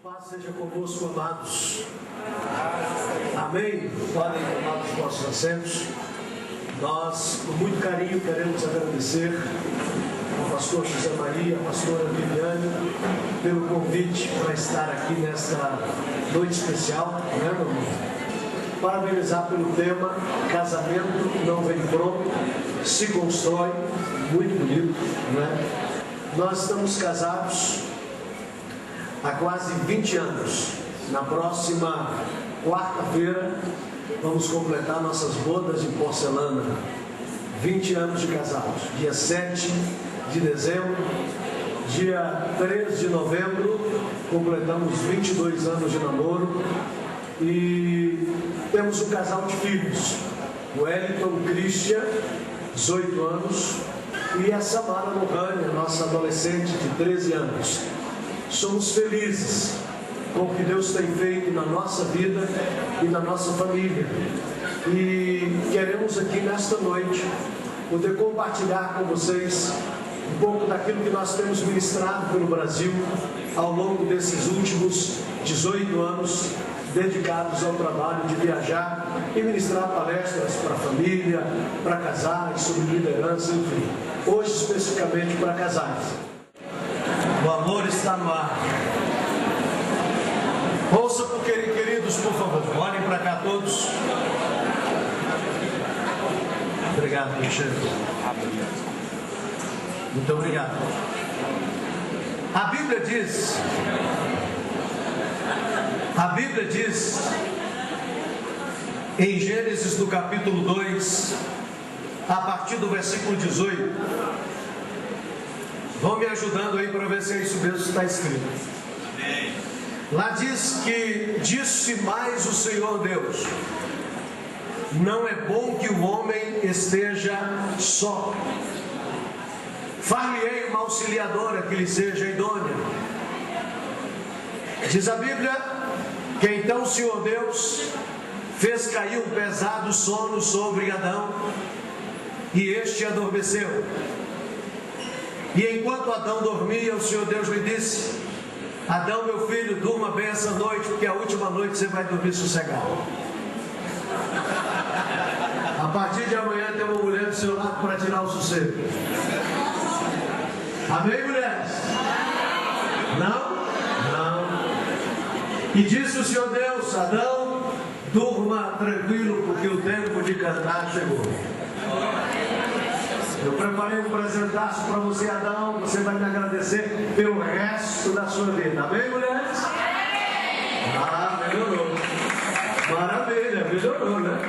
Paz seja convosco, amados. Amém? Podem tomar os vossos assentos. Nós, com muito carinho, queremos agradecer ao pastor José Maria, à pastora Viviane, pelo convite para estar aqui nesta noite especial, né, meu irmão? Parabenizar pelo tema Casamento não vem pronto, se constrói. Muito bonito, né? Nós estamos casados há quase 20 anos. Na próxima quarta-feira vamos completar nossas bodas de porcelana. 20 anos de casados. Dia 7 de dezembro, dia 13 de novembro, completamos 22 anos de namoro. E temos um casal de filhos, o Wellington Christian, 18 anos, e a Samara Lohane, nossa adolescente de 13 anos. Somos felizes com o que Deus tem feito na nossa vida e na nossa família. E queremos aqui nesta noite poder compartilhar com vocês um pouco daquilo que nós temos ministrado pelo Brasil ao longo desses últimos 18 anos, dedicados ao trabalho de viajar e ministrar palestras para a família, para casais, sobre liderança, enfim. Hoje especificamente para casais. O amor está no ar. Ouça, porque, queridos, por favor, olhem para cá todos. Obrigado, Michel. Muito obrigado. A Bíblia diz em Gênesis do capítulo 2, a partir do versículo 18. Vão me ajudando aí para ver se é isso mesmo que está escrito. Lá diz que disse mais o Senhor Deus: não é bom que o homem esteja só. Far-lhe-ei uma auxiliadora que lhe seja idônea. Diz a Bíblia que então o Senhor Deus fez cair um pesado sono sobre Adão, e este adormeceu. E enquanto Adão dormia, o Senhor Deus lhe disse: Adão, meu filho, durma bem essa noite, porque a última noite você vai dormir sossegado. A partir de amanhã tem uma mulher do seu lado para tirar o sossego. Amém, mulheres? Não? Não. E disse o Senhor Deus: Adão, durma tranquilo, porque o tempo de cantar chegou. Eu preparei um presentaço para você, Adão. Você vai me agradecer pelo resto da sua vida. Amém, mulheres? Ah, melhorou. Maravilha, melhorou, né?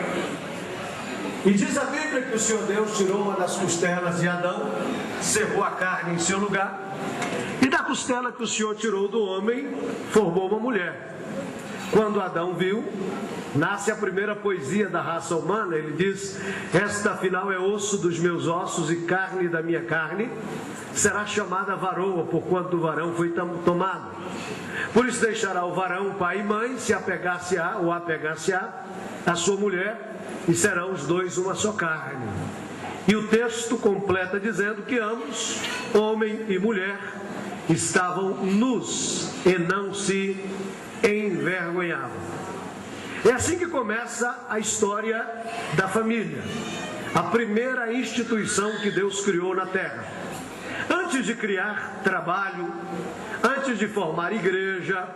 E diz a Bíblia que o Senhor Deus tirou uma das costelas de Adão, cerrou a carne em seu lugar, e da costela que o Senhor tirou do homem, formou uma mulher. Quando Adão viu, nasce a primeira poesia da raça humana. Ele diz: esta afinal é osso dos meus ossos e carne da minha carne, será chamada varoa, porquanto do varão foi tomado. Por isso deixará o varão pai e mãe, se apegar-se-á ou apegar-se-á a sua mulher, e serão os dois uma só carne. E o texto completa dizendo que ambos, homem e mulher, estavam nus e não se envergonhavam. É assim que começa a história da família, a primeira instituição que Deus criou na terra. Antes de criar trabalho, antes de formar igreja,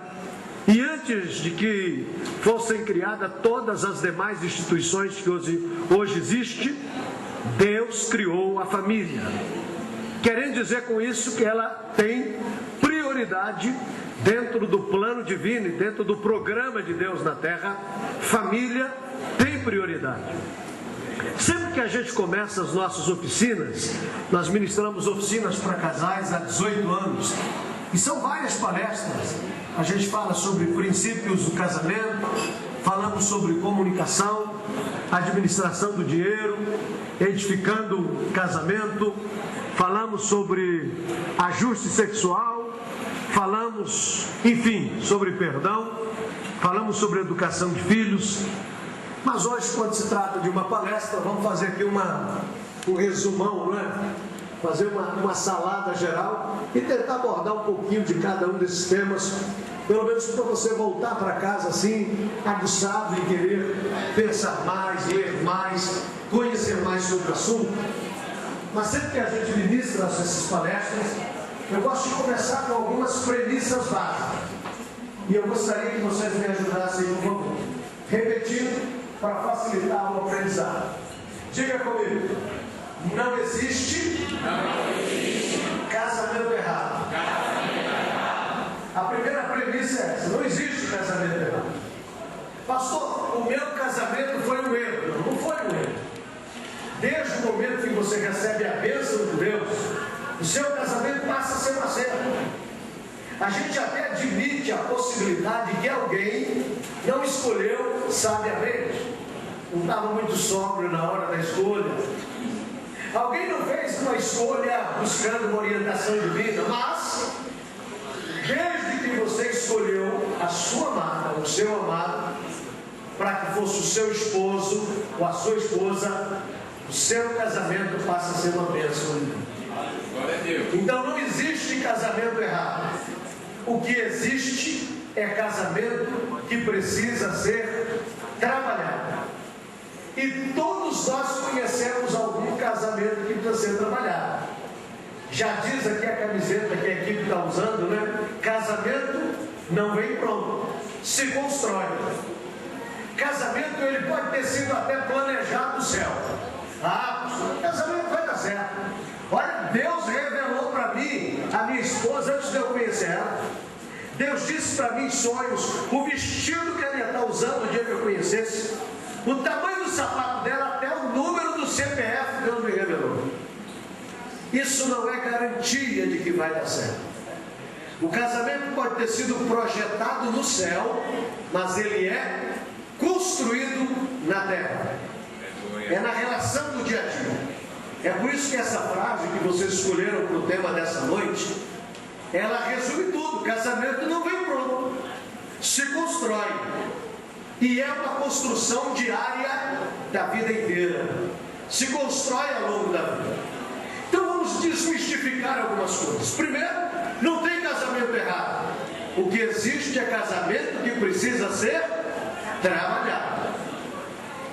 e antes de que fossem criadas todas as demais instituições que hoje existem, Deus criou a família. Querendo dizer com isso que ela tem prioridade dentro do plano divino e dentro do programa de Deus na terra. Família tem prioridade. Sempre que a gente começa as nossas oficinas, nós ministramos oficinas para casais há 18 anos, e são várias palestras. A gente fala sobre princípios do casamento, falamos sobre comunicação, administração do dinheiro, edificando o casamento, falamos sobre ajuste sexual, falamos, enfim, sobre perdão, falamos sobre educação de filhos. Mas hoje, quando se trata de uma palestra, vamos fazer aqui um resumão, não é? Fazer uma salada geral e tentar abordar um pouquinho de cada um desses temas pelo menos para você voltar para casa assim, aguçado em querer pensar mais, ler mais, conhecer mais sobre o assunto. Mas sempre que a gente ministra essas palestras, eu gosto de começar com algumas premissas básicas. E eu gostaria que vocês me ajudassem, por favor, repetindo para facilitar o aprendizado. Diga comigo: não existe casamento errado. A primeira premissa é essa: não existe casamento errado. Pastor, o meu casamento foi um erro. Não foi um erro. Desde o momento que você recebe a bênção de Deus, o seu casamento passa a ser um acerto. A gente até admite a possibilidade de que alguém não escolheu sabiamente, não estava muito sóbrio na hora da escolha, alguém não fez uma escolha buscando uma orientação divina, mas desde que você escolheu a sua amada, o seu amado, para que fosse o seu esposo ou a sua esposa, o seu casamento passa a ser uma bênção. Então não existe casamento errado. O que existe é casamento que precisa ser trabalhado. E todos nós conhecemos algum casamento que precisa ser trabalhado. Já diz aqui a camiseta que a equipe está usando, né? Casamento não vem pronto, se constrói. Casamento ele pode ter sido até planejado do céu. O casamento vai dar certo. Olha, Deus revelou para mim a minha esposa antes de eu conhecer ela. Deus disse para mim em sonhos o vestido que ela ia estar usando no dia que eu conhecesse, o tamanho do sapato dela, até o número do CPF, Deus me revelou. Isso não é garantia de que vai dar certo. O casamento pode ter sido projetado no céu, mas ele é construído na terra. É na relação do dia a dia. É por isso que essa frase que vocês escolheram para o tema dessa noite, ela resume tudo. Casamento não vem pronto, se constrói. E é uma construção diária da vida inteira. Se constrói ao longo da vida. Então vamos desmistificar algumas coisas. Primeiro, não tem casamento errado. O que existe é casamento que precisa ser trabalhado.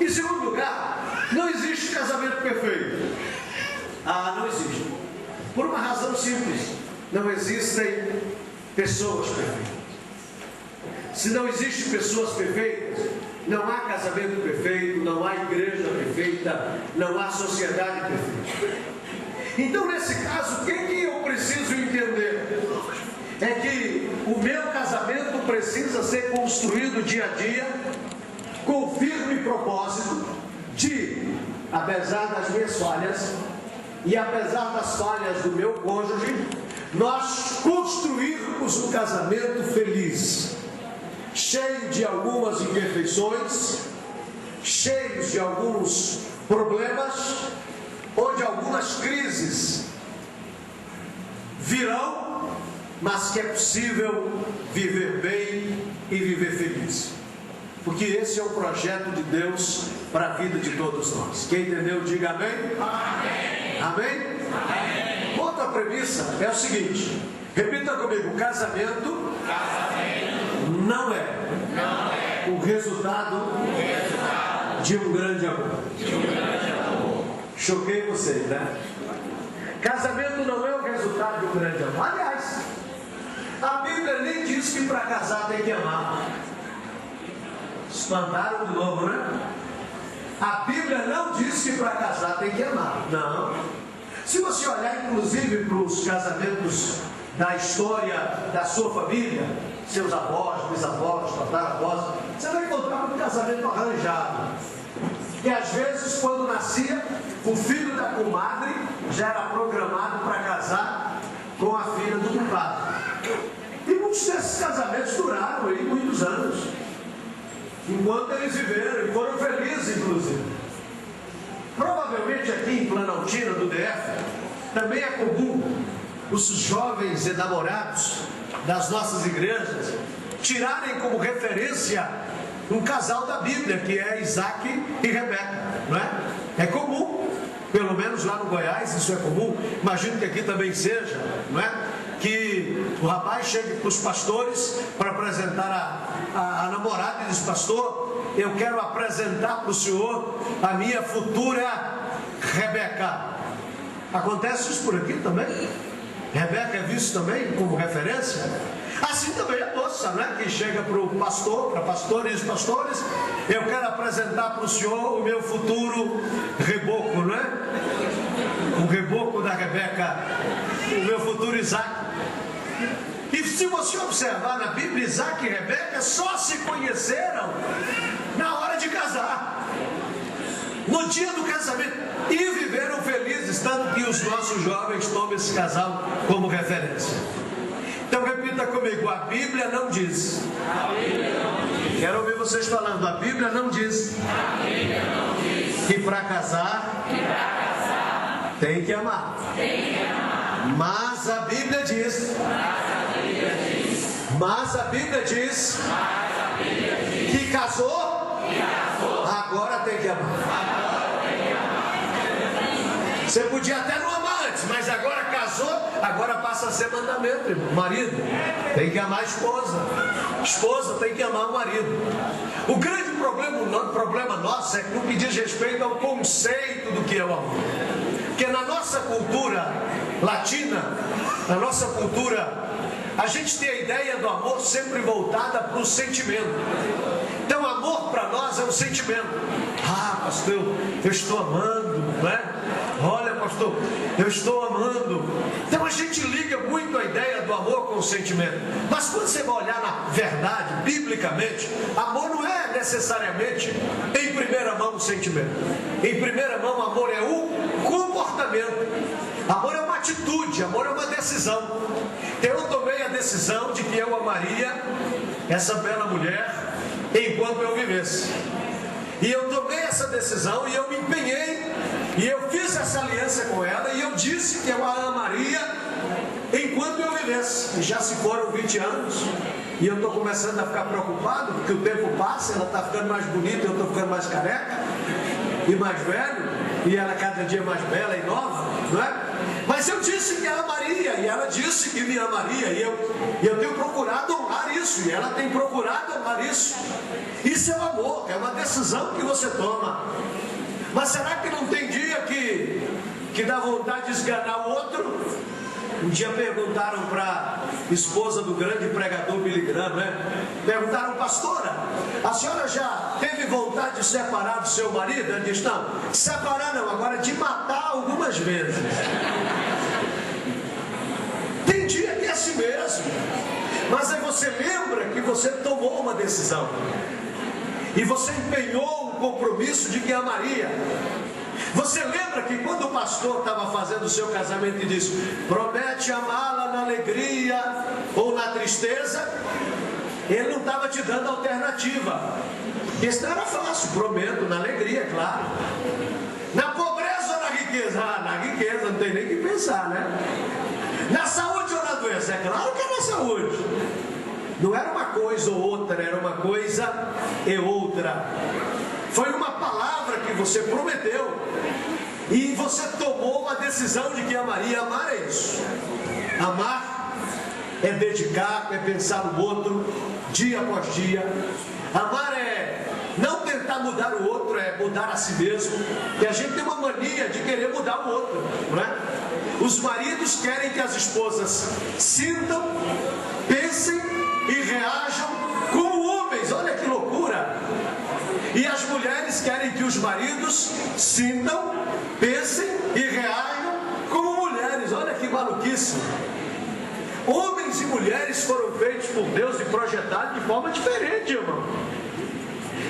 Em segundo lugar, não existe casamento perfeito. Não existe. Por uma razão simples: não existem pessoas perfeitas. Se não existem pessoas perfeitas, não há casamento perfeito, não há igreja perfeita, não há sociedade perfeita. Então, nesse caso, o que eu preciso entender? É que o meu casamento precisa ser construído dia a dia, com firme propósito de, apesar das minhas falhas e apesar das falhas do meu cônjuge, nós construirmos um casamento feliz, cheio de algumas imperfeições, cheios de alguns problemas ou de algumas crises virão, mas que é possível viver bem e viver feliz. Porque esse é o projeto de Deus para a vida de todos nós. Quem entendeu, diga amém. Amém? Amém? Amém. Outra premissa é o seguinte: repita comigo: casamento não é o resultado de um grande amor. Choquei vocês, né? Casamento não é o resultado de um grande amor. Aliás, a Bíblia nem diz que para casar tem que amar. Espantaram de novo, né? A Bíblia não diz que para casar tem que amar. Não. Se você olhar inclusive para os casamentos da história da sua família, seus avós, bisavós, tataravós, você vai encontrar um casamento arranjado. Que às vezes, quando nascia, o filho da comadre já era programado para casar com a filha do compadre. E muitos desses casamentos duraram aí muitos anos, enquanto eles viveram, e foram felizes inclusive. Provavelmente aqui em Planaltina, do DF, também é comum os jovens enamorados das nossas igrejas tirarem como referência um casal da Bíblia, que é Isaac e Rebeca, não é? É comum, pelo menos lá no Goiás isso é comum, imagino que aqui também seja, não é? que o rapaz chegue para os pastores para apresentar a namorada e diz: pastor, eu quero apresentar para o senhor a minha futura Rebeca. Acontece isso por aqui também? Rebeca é visto também como referência? Assim também a moça, né? Que chega para o pastor, para pastores e os pastores: eu quero apresentar para o senhor o meu futuro reboco, não é? O reboco da Rebeca, o meu futuro Isaac. E se você observar na Bíblia, Isaac e Rebeca só se conheceram na hora de casar, no dia do casamento, e viveram felizes, tanto que os nossos jovens tomam esse casal como referência. Então repita comigo: a Bíblia não diz. Quero ouvir vocês falando: a Bíblia não diz que para casar tem que amar. Mas a Bíblia diz. Mas a Bíblia diz que casou, agora tem que amar. Você podia até não amar antes, mas agora casou, agora passa a ser mandamento, irmão. Marido tem que amar a esposa, esposa tem que amar o marido. O grande problema nosso é que no que diz respeito ao conceito do que é o amor. Porque na nossa cultura latina, na nossa cultura, a gente tem a ideia do amor sempre voltada para o sentimento. Então amor para nós é um sentimento. Ah, pastor, eu estou amando, não é? Olha, pastor, eu estou amando. Então a gente liga muito a ideia do amor com o sentimento. Mas quando você vai olhar na verdade, biblicamente, amor não é necessariamente em primeira mão o sentimento. Em primeira mão, amor é o comportamento. Amor é uma atitude, amor é uma decisão. Eu tomei a decisão de que eu amaria essa bela mulher enquanto eu vivesse. E eu tomei essa decisão e eu me empenhei, e eu fiz essa aliança com ela, e eu disse que eu a amaria enquanto eu vivesse. E já se foram 20 anos, e eu estou começando a ficar preocupado, porque o tempo passa, ela está ficando mais bonita, eu estou ficando mais careca e mais velho, e ela cada dia mais bela e nova, não é? Mas eu disse que a amaria, e ela disse que me amaria, e eu tenho procurado honrar isso, e ela tem procurado honrar isso. Isso é o amor, é uma decisão que você toma. Mas será que não tem dia que dá vontade de esganar o outro? Um dia perguntaram para a esposa do grande pregador Billy Graham, né? Perguntaram: pastora, a senhora já teve vontade de separar do seu marido? Ela disse: não, separar não, agora de matar algumas vezes. Tem dia que é assim mesmo. Mas aí você lembra que você tomou uma decisão, e você empenhou um compromisso de que amaria. Você lembra que quando o pastor estava fazendo o seu casamento e disse: promete amá-la na alegria ou na tristeza? Ele não estava te dando alternativa. Isso não era fácil. Prometo na alegria, claro. Na pobreza ou na riqueza? Ah, na riqueza, não tem nem o que pensar, né? Na saúde ou na doença? É claro que é na saúde. Não era uma coisa ou outra, era uma coisa e outra. Foi uma palavra que você prometeu, e você tomou uma decisão de que amaria. Amar é isso. Amar é dedicar, é pensar no outro dia após dia. Amar é não tentar mudar o outro, é mudar a si mesmo. E a gente tem uma mania de querer mudar o outro, não é? Os maridos querem que as esposas sintam, pensem e reajam como homens. Olha que loucura! E as mulheres querem que os maridos sintam, pensem e reajam como mulheres. Olha que maluquice! Homens e mulheres foram feitos por Deus e projetados de forma diferente, irmão.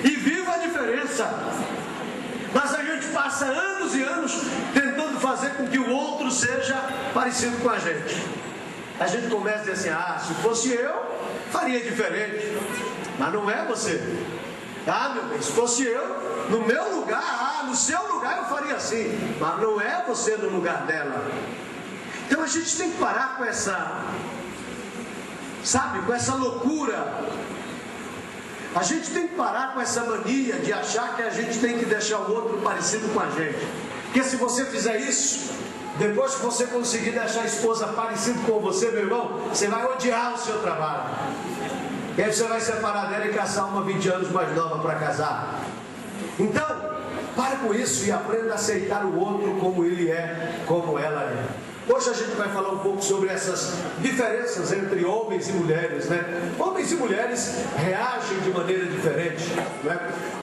E viva a diferença. Mas a gente passa anos e anos tentando fazer com que o outro seja parecido com a gente. A gente começa a dizer assim: ah, se fosse eu, faria diferente. Mas não é você. Ah, meu bem, se fosse eu, no meu lugar, no seu lugar eu faria assim. Mas não é você no lugar dela. Então a gente tem que parar com essa, sabe, com essa loucura. A gente tem que parar com essa mania de achar que a gente tem que deixar o outro parecido com a gente. Porque se você fizer isso, Depois que você conseguir deixar a esposa parecida com você, meu irmão, você vai odiar o seu trabalho. E aí você vai separar dela e caçar uma 20 anos mais nova para casar. Então, pare com isso e aprenda a aceitar o outro como ele é, como ela é. Hoje a gente vai falar um pouco sobre essas diferenças entre homens e mulheres, né? Homens e mulheres reagem de maneira diferente, né?